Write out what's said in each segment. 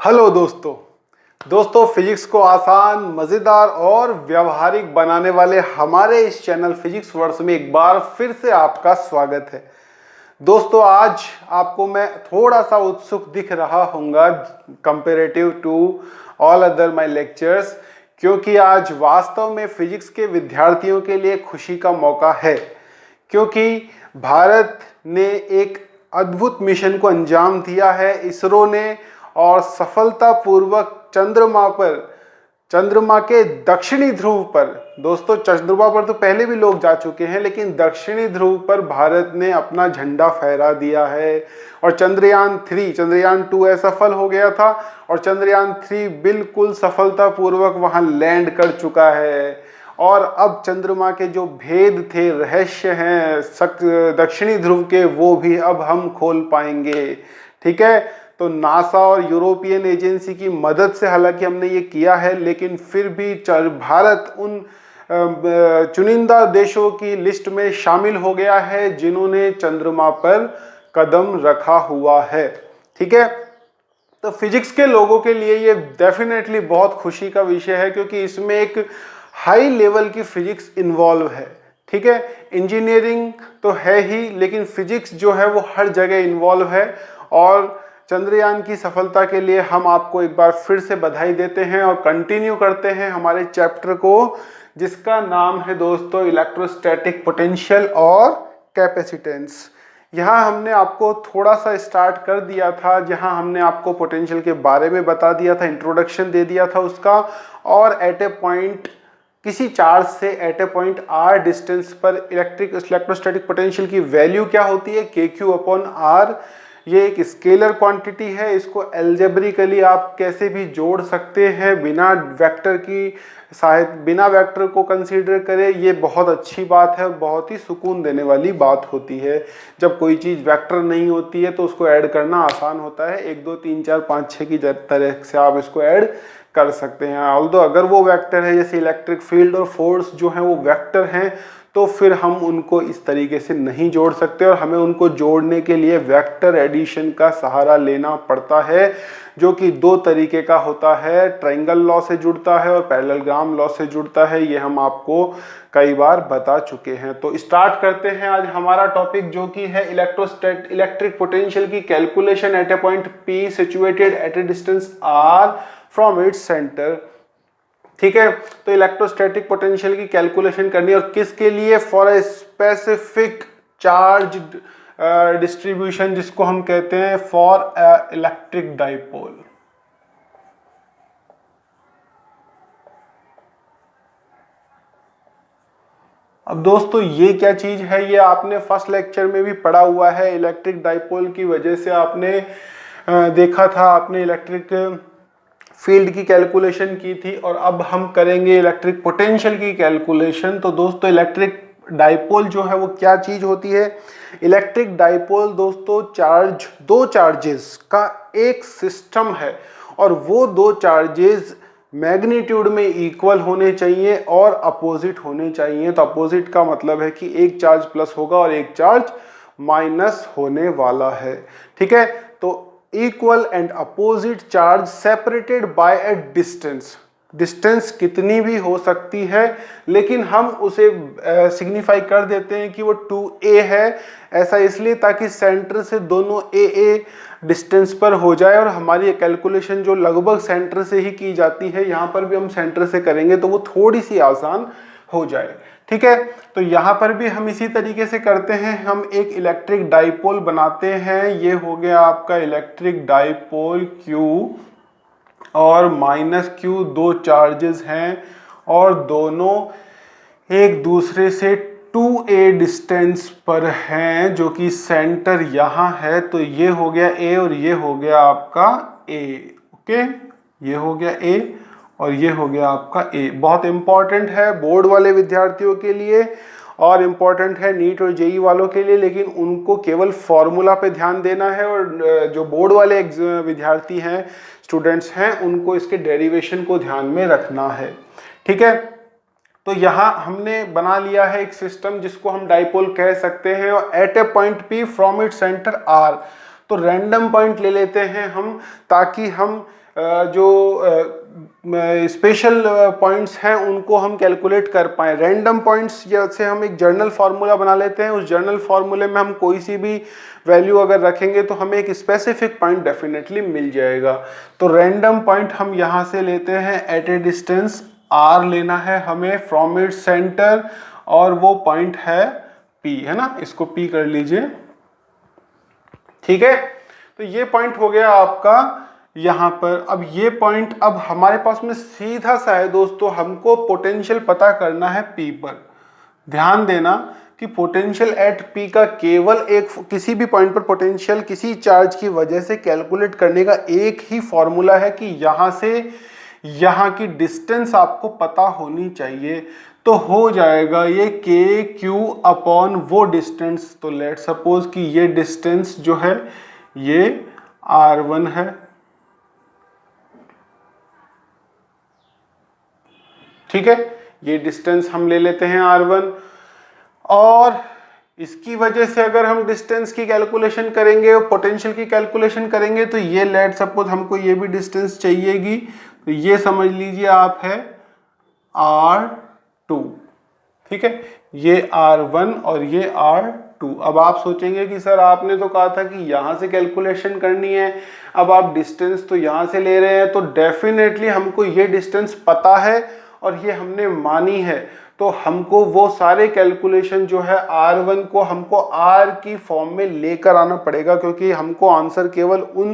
Hello दोस्तों physics को आसान, मज़ेदार और व्यवहारिक बनाने वाले हमारे इस चैनल फिजिक्स वर्स में एक बार फिर से आपका स्वागत है। दोस्तों आज आपको मैं थोड़ा सा उत्सुक दिख रहा हूँगा comparative to all other my lectures, क्योंकि आज वास्तव में फिजिक्स के विद्यार्थियों के लिए खुशी का मौका है, क्योंकि भारत ने एक अद्भुत मिशन को अंजाम दिया है इसरो ने, और सफलतापूर्वक चंद्रमा के दक्षिणी ध्रुव पर, दोस्तों चंद्रमा पर तो पहले भी लोग जा चुके हैं, लेकिन दक्षिणी ध्रुव पर भारत ने अपना झंडा फहरा दिया है। और चंद्रयान 2 असफल हो गया था और चंद्रयान 3 बिल्कुल सफलतापूर्वक वहां लैंड कर चुका है। और अब चंद्रमा के जो भेद थे, रहस्य हैं दक्षिणी ध्रुव के, वो भी अब हम खोल पाएंगे। ठीक है, तो नासा और यूरोपियन एजेंसी की मदद से हालांकि हमने ये किया है, लेकिन फिर भी भारत उन चुनिंदा देशों की लिस्ट में शामिल हो गया है जिन्होंने चंद्रमा पर कदम रखा हुआ है। ठीक है, तो फिजिक्स के लोगों के लिए ये डेफिनेटली बहुत खुशी का विषय है, क्योंकि इसमें एक हाई लेवल की फिजिक्स इन्वॉल्व है। ठीक है, इंजीनियरिंग तो है ही, लेकिन फिजिक्स जो है वो हर जगह इन्वॉल्व है। और चंद्रयान की सफलता के लिए हम आपको एक बार फिर से बधाई देते हैं और कंटिन्यू करते हैं हमारे चैप्टर को, जिसका नाम है दोस्तों इलेक्ट्रोस्टैटिक पोटेंशियल और कैपेसिटेंस। यहाँ हमने आपको थोड़ा सा स्टार्ट कर दिया था, जहाँ हमने आपको पोटेंशियल के बारे में बता दिया था, इंट्रोडक्शन दे दिया था उसका, और एट ए पॉइंट किसी चार्ज से eight a point r distance पर इलेक्ट्रोस्टैटिक पोटेंशियल की वैल्यू क्या होती है, kq/r। ये एक स्केलर क्वांटिटी है, इसको एल्जेब्रिकली आप कैसे भी जोड़ सकते हैं बिना वेक्टर को कंसीडर करें। ये बहुत अच्छी बात है, बहुत ही सुकून देने वाली बात होती है। जब कोई चीज़ वेक्टर नहीं होती है तो उसको ऐड करना आसान होता है, 1 2 3 4 5 6 की तरह से आप इसको ऐड कर सकते हैं। ऑल्दो अगर वो वेक्टर है, जैसे इलेक्ट्रिक फील्ड और फोर्स जो है वो वेक्टर हैं, तो फिर हम उनको इस तरीके से नहीं जोड़ सकते, और हमें उनको जोड़ने के लिए वेक्टर एडिशन का सहारा लेना पड़ता है, जो कि 2 तरीके का होता है, ट्रायंगल लॉ से जुड़ता है और पैरेललोग्राम लॉ से जुड़ता है। ये हम आपको कई बार बता चुके हैं। तो स्टार्ट करते हैं आज हमारा टॉपिक, जो कि है इलेक्ट्रिक पोटेंशियल की calculation at a point P situated at a distance r from its centre. ठीक है, तो इलेक्ट्रोस्टैटिक पोटेंशियल की कैलकुलेशन करनी है, और किसके लिए, for a specific charge distribution, जिसको हम कहते हैं फॉर इलेक्ट्रिक डाइपोल। अब दोस्तों ये क्या चीज है, ये आपने फर्स्ट लेक्चर में भी पढ़ा हुआ है। इलेक्ट्रिक डाइपोल की वजह से आपने देखा था, आपने इलेक्ट्रिक फील्ड की कैलकुलेशन की थी, और अब हम करेंगे इलेक्ट्रिक पोटेंशियल की कैलकुलेशन। तो दोस्तों इलेक्ट्रिक डाइपोल जो है वो क्या चीज होती है? इलेक्ट्रिक डाइपोल दोस्तों दो चार्जेस का एक सिस्टम है, और वो 2 चार्जेस मैग्नीट्यूड में इक्वल होने चाहिए और अपोजिट होने चाहिए। तो अपोजिट का मतलब है कि एक चार्ज प्लस होगा और एक चार्ज माइनस होने वाला है। ठीक है, तो equal and opposite charge separated by A distance कितनी भी हो सकती है, लेकिन हम उसे सिग्निफाई कर देते हैं कि वो 2a है। ऐसा इसलिए ताकि सेंटर से दोनों a डिस्टेंस पर हो जाए, और हमारी कैलकुलेशन जो लगभग सेंटर से ही की जाती है, यहाँ पर भी हम सेंटर से करेंगे तो वो थोड़ी सी आसान हो जाए। ठीक है, तो यहाँ पर भी हम इसी तरीके से करते हैं, हम एक इलेक्ट्रिक डाइपोल बनाते हैं। ये हो गया आपका इलेक्ट्रिक डाइपोल Q और -Q, 2 चार्जेस हैं, और दोनों एक दूसरे से 2a डिस्टेंस पर हैं, जो कि सेंटर यहाँ है। तो ये हो गया a और ये हो गया आपका a। ओके, ये हो गया a और ये हो गया आपका a। बहुत इंपॉर्टेंट है बोर्ड वाले विद्यार्थियों के लिए, और इम्पॉर्टेंट है नीट और जेई वालों के लिए, लेकिन उनको केवल फॉर्मूला पे ध्यान देना है, और जो बोर्ड वाले विद्यार्थी हैं, स्टूडेंट्स हैं, उनको इसके डेरिवेशन को ध्यान में रखना है। ठीक है, तो यहाँ हमने बना लिया है एक सिस्टम जिसको हम डाइपोल कह सकते हैं, और at a point P from it centre R। तो रैंडम पॉइंट ले लेते हैं हम, ताकि हम जो स्पेशल पॉइंट्स हैं उनको हम कैलकुलेट कर पाएँ। रैंडम पॉइंट्स जैसे हम एक जर्नल फार्मूला बना लेते हैं, उस जर्नल फार्मूले में हम कोई सी भी वैल्यू अगर रखेंगे तो हमें एक स्पेसिफिक पॉइंट डेफिनेटली मिल जाएगा। तो रैंडम पॉइंट हम यहाँ से लेते हैं एट ए डिस्टेंस r लेना है हमें फ्रॉम इट्स सेंटर, और वो पॉइंट है p, है ना, इसको p कर लीजिए। ठीक है, तो ये पॉइंट हो गया आपका यहां पर। अब ये पॉइंट अब हमारे पास में सीधा सा है दोस्तों, हमको पोटेंशियल पता करना है P पर। ध्यान देना कि पोटेंशियल एट P का केवल एक, किसी भी पॉइंट पर पोटेंशियल किसी चार्ज की वजह से कैलकुलेट करने का एक ही फॉर्मूला है कि यहां से यहां की डिस्टेंस आपको पता होनी चाहिए। तो हो जाएगा ये के क्यू अपॉन वो डिस्टेंस। तो लेट सपोज कि ये डिस्टेंस जो है ये r1 है, ठीक है, ये डिस्टेंस हम ले लेते हैं r1, और इसकी वजह से अगर हम डिस्टेंस की कैलकुलेशन करेंगे और पोटेंशियल की कैलकुलेशन करेंगे तो ये लेट सपोज हमको ये भी डिस्टेंस चाहिएगी, तो ये समझ लीजिए आप है r2, ठीक है, ये r1 और ये r2। अब आप सोचेंगे कि सर आपने तो कहा था कि यहां से कैलकुलेशन करनी है, अब आप डिस्टेंस तो यहां से ले रहे हैं। तो डेफिनेटली हमको ये डिस्टेंस पता है और ये हमने मानी है, तो हमको वो सारे कैलकुलेशन जो है r1 को हमको r की फॉर्म में लेकर आना पड़ेगा, क्योंकि हमको आंसर केवल उन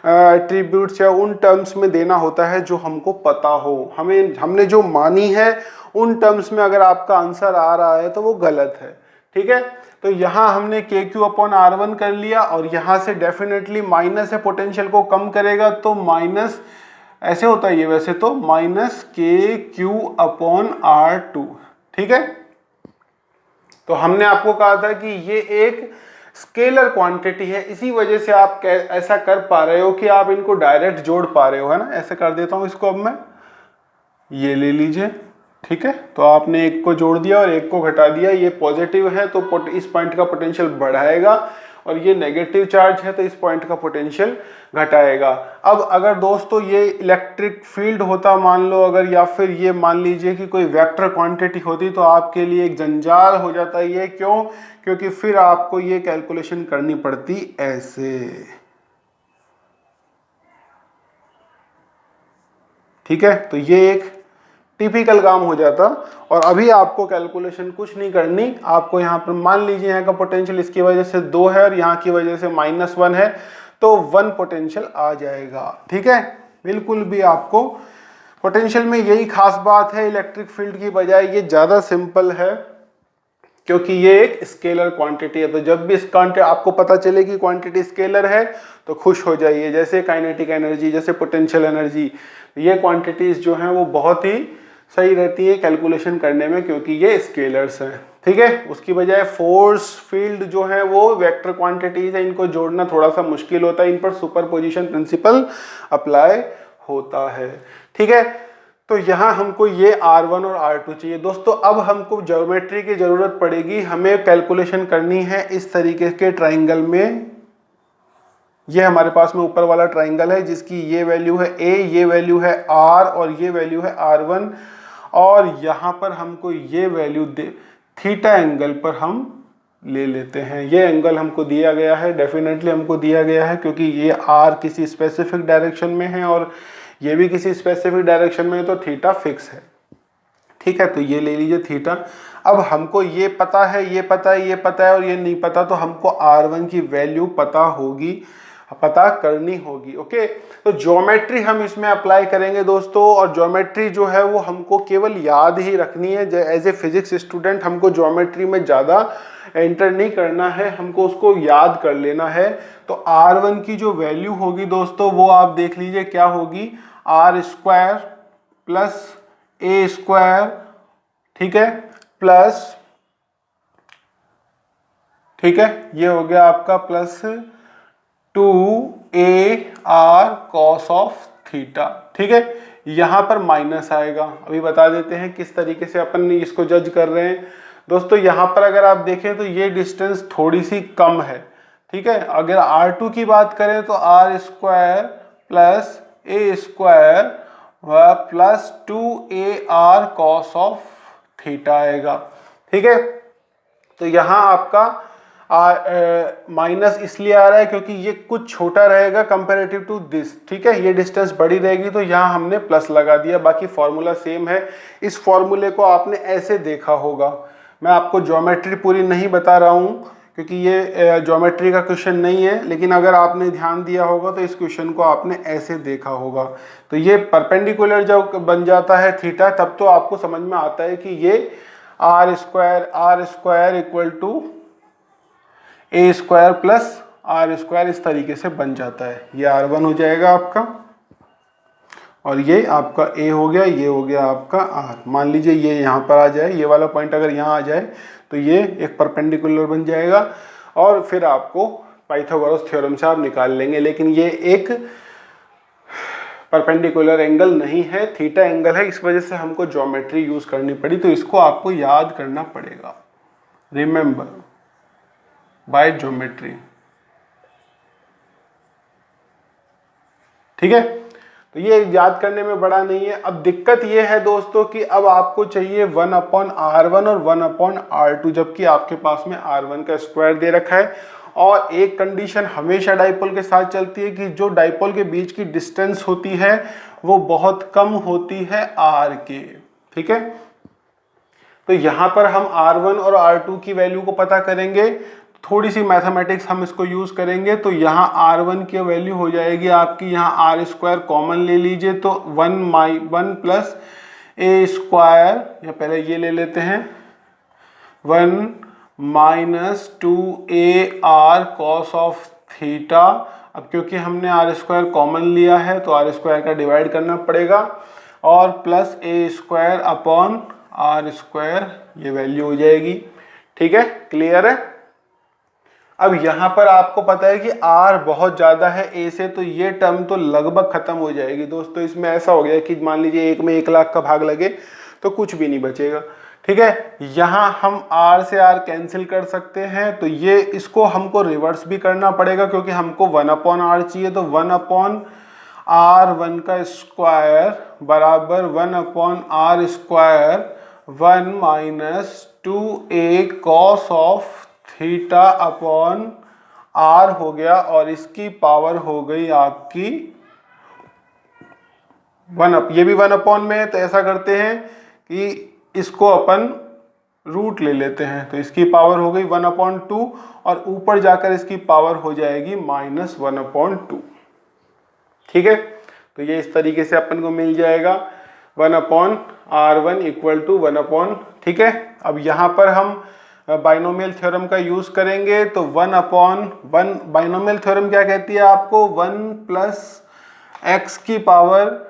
एट्रीब्यूट्स या उन टर्म्स में देना होता है जो हमको पता हो। हमने जो मानी है उन टर्म्स में अगर आपका आंसर आ रहा है तो वो गलत है। ठीक है, तो यहाँ हमने के क्यू अपॉन r1 कर लिया, और यहाँ से डेफिनेटली माइनस है, पोटेंशियल को कम करेगा तो माइनस, ऐसे होता है ये वैसे तो, माइनस के क्यू अपॉन r2। ठीक है, तो हमने आपको कहा था कि ये एक स्केलर क्वांटिटी है, इसी वजह से आप ऐसा कर पा रहे हो कि आप इनको डायरेक्ट जोड़ पा रहे हो, है ना। ऐसे कर देता हूं इसको, अब मैं ये ले लीजिए, ठीक है, तो आपने एक को जोड़ दिया और एक को घटा दिया। ये पॉजिटिव है तो इस पॉइंट का पोटेंशियल बढ़ाएगा, और ये नेगेटिव चार्ज है तो इस पॉइंट का पोटेंशियल घटाएगा। अब अगर दोस्तों ये इलेक्ट्रिक फील्ड होता मान लो अगर, या फिर ये मान लीजिए कि कोई वेक्टर क्वांटिटी होती, तो आपके लिए एक जंजाल हो जाता है। ये क्यों? क्योंकि फिर आपको ये कैलकुलेशन करनी पड़ती ऐसे। ठीक है, तो ये एक टिपिकल काम हो जाता, और अभी आपको कैलकुलेशन कुछ नहीं करनी। आपको यहाँ पर मान लीजिए यहाँ का पोटेंशियल इसकी वजह से 2 है और यहाँ की वजह से -1 है, तो 1 पोटेंशियल आ जाएगा। ठीक है, बिल्कुल भी आपको पोटेंशियल में यही खास बात है इलेक्ट्रिक फील्ड की बजाय, ये ज़्यादा सिंपल है क्योंकि ये एक स्केलर क्वांटिटी है। तो जब भी इस क्वांटिटी आपको पता चले कि क्वांटिटी स्केलर है तो खुश हो जाइए। जैसे काइनेटिक एनर्जी, जैसे पोटेंशियल एनर्जी, ये क्वांटिटीज जो हैं वो बहुत ही सही रहती है कैलकुलेशन करने में, क्योंकि ये स्केलर्स हैं। ठीक है, उसकी बजाय फोर्स फील्ड जो है वो वेक्टर क्वांटिटीज है, इनको जोड़ना थोड़ा सा मुश्किल होता है, इन पर सुपरपोजिशन प्रिंसिपल अप्लाई होता है। ठीक है, तो यहाँ हमको ये R1 और R2 चाहिए दोस्तों। अब हमको ज्योमेट्री की जरूरत पड़ेगी, हमें कैलकुलेशन करनी है इस तरीके के ट्राइंगल में। ये हमारे पास में ऊपर वाला ट्राइंगल है जिसकी ये वैल्यू है A, ये वैल्यू है R और ये वैल्यू है R1, और यहाँ पर हमको ये वैल्यू थीटा एंगल पर हम ले लेते हैं। ये एंगल हमको दिया गया है, डेफिनेटली हमको दिया गया है क्योंकि ये R किसी स्पेसिफिक डायरेक्शन में है और ये भी किसी स्पेसिफिक डायरेक्शन में है, तो थीटा फिक्स है। ठीक है, तो ये ले लीजिए थीटा। अब हमको ये पता है, ये पता है, ये पता है और ये नहीं पता, तो हमको R1 की वैल्यू पता होगी, पता करनी होगी। ओके, तो ज्योमेट्री हम इसमें अप्लाई करेंगे दोस्तों, और ज्योमेट्री जो है वो हमको केवल याद ही रखनी है। एज ए फिजिक्स स्टूडेंट हमको ज्योमेट्री में ज़्यादा एंटर नहीं करना है, हमको उसको याद कर लेना है। तो R1 की जो वैल्यू होगी दोस्तों वो आप देख लीजिए क्या होगी, R² प्लस A², ठीक है, प्लस, ठीक है, ये हो गया आपका plus 2AR cos of theta. ठीक है, यहां पर माइनस आएगा। अभी बता देते हैं किस तरीके से अपन इसको जज कर रहे हैं दोस्तों। यहां पर अगर आप देखें तो ये डिस्टेंस थोड़ी सी कम है। ठीक है, अगर R2 की बात करें तो R² प्लस ए स्क्वायर व plus 2AR cos of theta आएगा। ठीक है, तो यहाँ आपका माइनस इसलिए आ रहा है क्योंकि ये कुछ छोटा रहेगा कंपेरेटिव टू दिस। ठीक है, ये डिस्टेंस बड़ी रहेगी तो यहाँ हमने प्लस लगा दिया, बाकी फॉर्मूला सेम है। इस फॉर्मूले को आपने ऐसे देखा होगा, मैं आपको ज्योमेट्री पूरी नहीं बता रहा हूँ क्योंकि ये ज्योमेट्री का क्वेश्चन नहीं है, लेकिन अगर आपने ध्यान दिया होगा तो इस क्वेश्चन को आपने ऐसे देखा होगा। तो ये परपेंडिकुलर जब बन जाता है थीटा, तब तो आपको समझ में आता है कि ये R square equal to A square plus R square इस तरीके से बन जाता है। ये R1 हो जाएगा आपका, और ये आपका A हो गया, ये हो गया आपका R। मान लीजिए ये यहाँ पर आ जाए, ये वाला पॉइंट अगर यहाँ आ जाए तो ये एक परपेंडिकुलर बन जाएगा, और फिर आपको पाइथागोरस थ्योरम से आप निकाल लेंगे। लेकिन ये एक परपेंडिकुलर एंगल नहीं है, थीटा एंगल है, इस वजह से हमको ज्योमेट्री यूज करनी पड़ी। तो इसको आपको याद करना पड़ेगा, रिमेंबर बाय ज्योमेट्री। ठीक है, तो ये याद करने में बड़ा नहीं है। अब दिक्कत ये है दोस्तों कि अब आपको चाहिए 1/R1 और 1/R2, जबकि आपके पास में R1 का स्क्वायर दे रखा है। और एक कंडीशन हमेशा डाइपोल के साथ चलती है कि जो डाइपोल के बीच की डिस्टेंस होती है वो बहुत कम होती है R के। ठीक है, तो यहां पर हम R1 और R2 की वैल्यू को पता करेंगे, थोड़ी सी मैथमेटिक्स हम इसको यूज करेंगे। तो यहाँ R1 की वैल्यू हो जाएगी आपकी, यहाँ R स्क्वायर कॉमन ले लीजिए तो 1 प्लस ए स्क्वायर, या पहले ये ले लेते हैं 1 minus 2AR cos of theta. अब क्योंकि हमने R स्क्वायर कॉमन लिया है तो R स्क्वायर का डिवाइड करना पड़ेगा, और प्लस ए स्क्वायर अपॉन R स्क्वायर, ये वैल्यू हो जाएगी। ठीक है, क्लियर है। अब यहाँ पर आपको पता है कि R बहुत ज़्यादा है A से, तो ये टर्म तो लगभग खत्म हो जाएगी दोस्तों। इसमें ऐसा हो गया कि मान लीजिए एक में 1 लाख का भाग लगे तो कुछ भी नहीं बचेगा। ठीक है, यहाँ हम R से R कैंसिल कर सकते हैं, तो ये इसको हमको रिवर्स भी करना पड़ेगा क्योंकि हमको 1/R चाहिए। तो 1/R1 का स्क्वायर बराबर 1/R square 1 minus 2A cos of theta upon R हो गया, और इसकी पावर हो गई आपकी 1। ये भी 1/, में है, तो ऐसा करते हैं कि इसको अपन रूट ले लेते हैं, तो इसकी पावर हो गई 1/2, और ऊपर जाकर इसकी पावर हो जाएगी -1/2। ठीक है, तो ये इस तरीके से अपन को मिल जाएगा 1/R1 इक्वल टू 1/। ठीक है, अब यहाँ पर हम बाइनोमियल थ्योरम का यूज करेंगे, तो 1/1 बाइनोमियल थ्योरम क्या कहती है आपको, 1 प्लस एक्स की पावर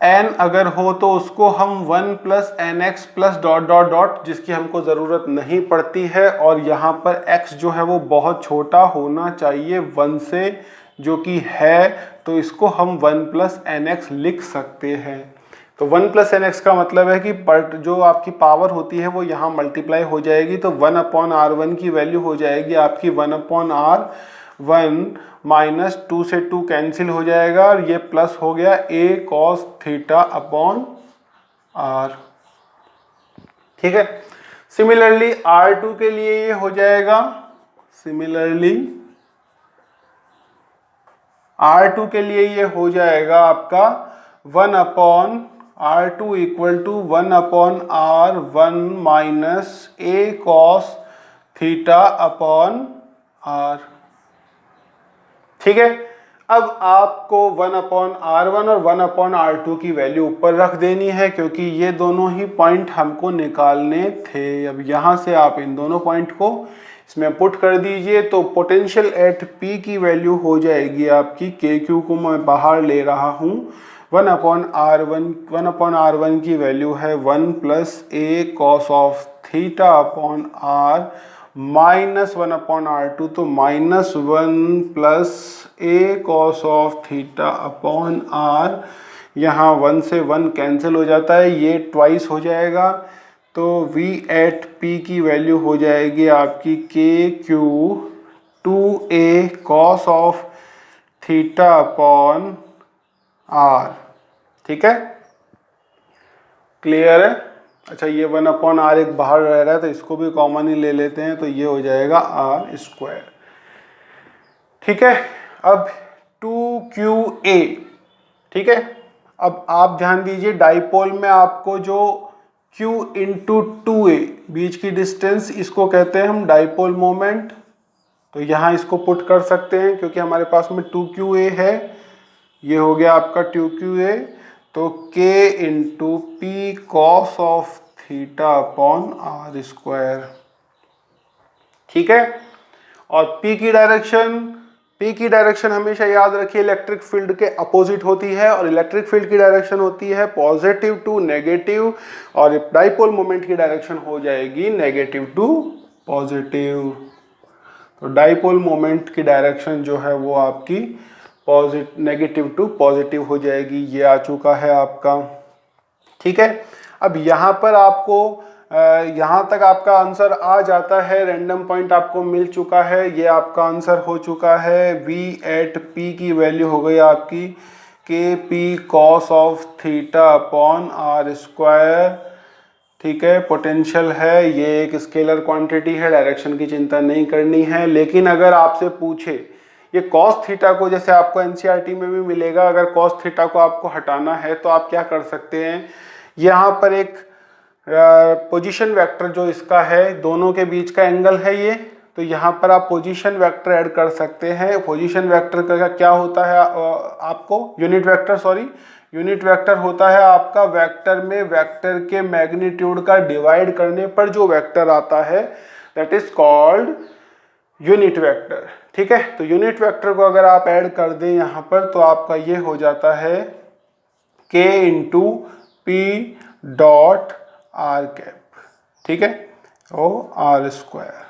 n अगर हो तो उसको हम 1 plus nx plus dot dot dot, जिसकी हमको ज़रूरत नहीं पड़ती है। और यहाँ पर x जो है वो बहुत छोटा होना चाहिए 1 से, जो कि है, तो इसको हम 1 प्लस nx लिख सकते हैं। तो 1 प्लस nx का मतलब है कि जो आपकी पावर होती है वो यहाँ मल्टीप्लाई हो जाएगी, तो 1/R1 की वैल्यू हो जाएगी आपकी 1/R1 माइनस 2 से 2 कैंसिल हो जाएगा, और ये प्लस हो गया A cos theta upon R। ठीक है, सिमिलरली R2 के लिए ये हो जाएगा, सिमिलरली R2 के लिए ये हो जाएगा आपका 1/R2 equal to 1/R1 minus A cos theta upon R। ठीक है, अब आपको 1/R1 और 1/R2 की वैल्यू ऊपर रख देनी है क्योंकि ये दोनों ही पॉइंट हमको निकालने थे। अब यहाँ से आप इन दोनों पॉइंट को इसमें पुट कर दीजिए, तो पोटेंशियल एट P की वैल्यू हो जाएगी आपकी, KQ को मैं बाहर ले रहा हूँ, 1/R1 की वैल्यू है 1 plus A cos of theta upon R minus 1/R2, तो -1 plus A cos of theta upon R। यहाँ 1 से 1 कैंसिल हो जाता है, ये ट्वाइस हो जाएगा, तो V एट P की वैल्यू हो जाएगी आपकी KQ 2A cos of theta upon R. ठीक है, क्लियर है। अच्छा, ये 1/r एक बाहर रह रहा है तो इसको भी कॉमन ही ले लेते हैं, तो ये हो जाएगा आर स्क्वायर। ठीक है, अब 2qa। ठीक है, अब आप ध्यान दीजिए, डाइपोल में आपको जो q इंटू 2a बीच की डिस्टेंस, इसको कहते हैं हम डाइपोल मोमेंट। तो यहाँ इसको पुट कर सकते हैं क्योंकि हमारे पास में 2qa है, ये हो गया आपका 2qa। तो k into P cos of theta upon R square. ठीक है, और p की डायरेक्शन हमेशा याद रखिए इलेक्ट्रिक फील्ड के अपोजिट होती है, और इलेक्ट्रिक फील्ड की डायरेक्शन होती है पॉजिटिव टू नेगेटिव, और डाइपोल मोमेंट की डायरेक्शन हो जाएगी नेगेटिव टू पॉजिटिव। तो डाइपोल मोमेंट की डायरेक्शन जो है वो आपकी नेगेटिव टू पॉजिटिव हो जाएगी। ये आ चुका है आपका। ठीक है, अब यहाँ पर आपको यहाँ तक आपका आंसर आ जाता है, रैंडम पॉइंट आपको मिल चुका है, ये आपका आंसर हो चुका है। v एट p की वैल्यू हो गई आपकी K P cos of theta upon R square. ठीक है, पोटेंशियल है, ये एक स्केलर क्वांटिटी है, डायरेक्शन की चिंता नहीं करनी है। लेकिन अगर आपसे पूछे ये कॉस थीटा को, जैसे आपको एनसीईआरटी में भी मिलेगा, अगर कॉस थीटा को आपको हटाना है तो आप क्या कर सकते हैं, यहाँ पर एक पोजीशन वेक्टर जो इसका है, दोनों के बीच का एंगल है ये, तो यहाँ पर आप पोजीशन वेक्टर ऐड कर सकते हैं। पोजीशन वेक्टर का क्या होता है, आपको यूनिट वेक्टर होता है आपका वेक्टर में वेक्टर के मैग्नीट्यूड का डिवाइड करने पर जो वेक्टर आता है, that is called unit vector. ठीक है, तो यूनिट वेक्टर को अगर आप ऐड कर दें यहाँ पर, तो आपका ये हो जाता है k into P dot are cap. ठीक है, ओ आर स्क्वायर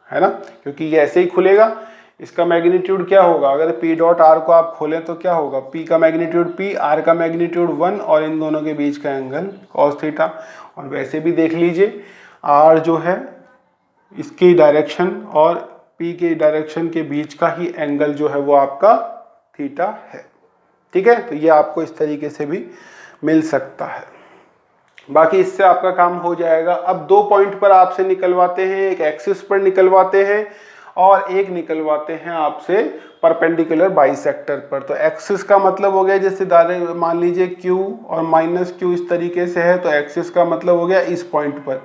है ना, क्योंकि ये ऐसे ही खुलेगा। इसका मैग्नीट्यूड क्या होगा, अगर p डॉट आर को आप खोलें तो क्या होगा, p का मैग्नीट्यूड p, r का मैग्नीट्यूड 1, और इन दोनों के बीच का एंगल cos थीटा। और वैसे भी देख लीजिए, r जो है इसकी डायरेक्शन और p के डायरेक्शन के बीच का ही एंगल जो है वो आपका थीटा है। ठीक है, तो ये आपको इस तरीके से भी मिल सकता है। बाकी इससे आपका काम हो जाएगा। अब 2 पॉइंट पर आपसे निकलवाते हैं, एक एक्सिस पर निकलवाते हैं और एक निकलवाते हैं आपसे परपेंडिकुलर बाइसेक्टर पर। तो एक्सिस का मतलब हो गया, जैसे मान लीजिए Q और माइनस Q इस तरीके से है, तो एक्सिस का मतलब हो गया इस पॉइंट पर,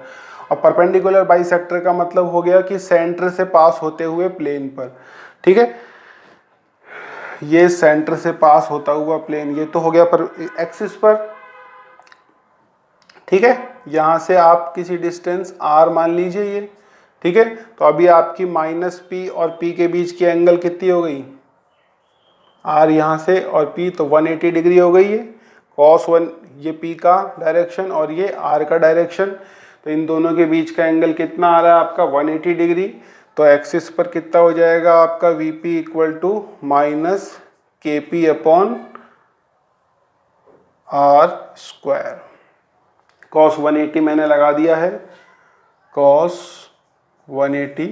और परपेंडिकुलर बाइसेक्टर का मतलब हो गया कि सेंटर से पास होते हुए प्लेन पर। ठीक है, ये सेंटर से पास होता हुआ प्लेन, ये तो हो गया पर एक्सिस पर। ठीक है, यहाँ से आप किसी डिस्टेंस r मान लीजिए ये। ठीक है, तो अभी आपकी माइनस p और p के बीच की एंगल कितनी हो गई, r यहाँ से और p, तो 180 डिग्री हो गई है। cos 1 ये p का डायरेक्शन और ये r का डायरेक्शन, तो इन दोनों के बीच का एंगल कितना आ रहा है आपका 180 डिग्री। तो एक्सिस पर कितना हो जाएगा आपका vp equal to minus K P upon R square. cos 180 मैंने लगा दिया है, cos 180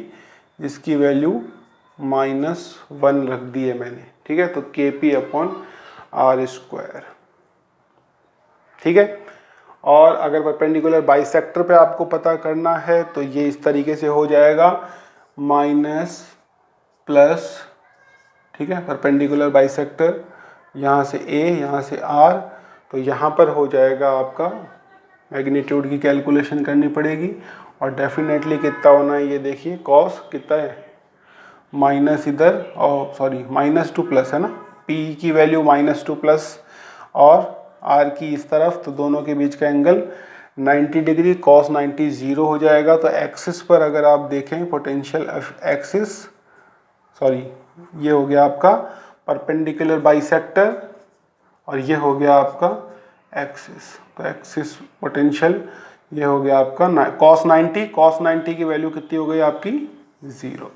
जिसकी वैल्यू -1 रख दी है मैंने। ठीक है, तो के पी अपॉन आर स्क्वायर। ठीक है, और अगर परपेंडिकुलर बाइसेक्टर पे आपको पता करना है तो ये इस तरीके से हो जाएगा, माइनस प्लस। ठीक है, परपेंडिकुलर बाइसेक्टर, यहाँ से a यहाँ से r, तो यहाँ पर हो जाएगा आपका मैग्नीट्यूड की कैलकुलेशन करनी पड़ेगी, और डेफिनेटली कितना होना है ये देखिए, कॉस कितना है माइनस इधर, और सॉरी -2 प्लस है ना, p की वैल्यू -2 प्लस और r की इस तरफ, तो दोनों के बीच का एंगल 90 डिग्री, cos 90 0 हो जाएगा। तो एक्सिस पर अगर आप देखें पोटेंशियल एक्सिस, सॉरी ये हो गया आपका परपेंडिकुलर बाइसेक्टर और ये हो गया आपका एक्सिस। तो एक्सिस पोटेंशियल ये हो गया आपका cos 90 की वैल्यू कितनी हो गई आपकी 0,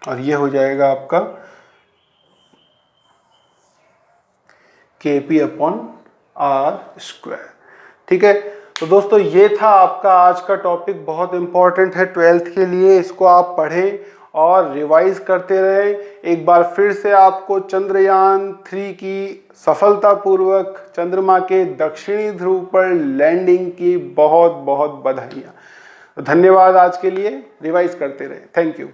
और ये हो जाएगा आपका के पी अपॉन आर स्क्वायर। ठीक है, तो दोस्तों ये था आपका आज का टॉपिक, बहुत इंपॉर्टेंट है 12th के लिए, इसको आप पढ़ें और रिवाइज करते रहे। एक बार फिर से आपको चंद्रयान 3 की सफलतापूर्वक चंद्रमा के दक्षिणी ध्रुव पर लैंडिंग की बहुत बहुत बधाइयाँ। धन्यवाद। आज के लिए रिवाइज करते रहे। Thank you.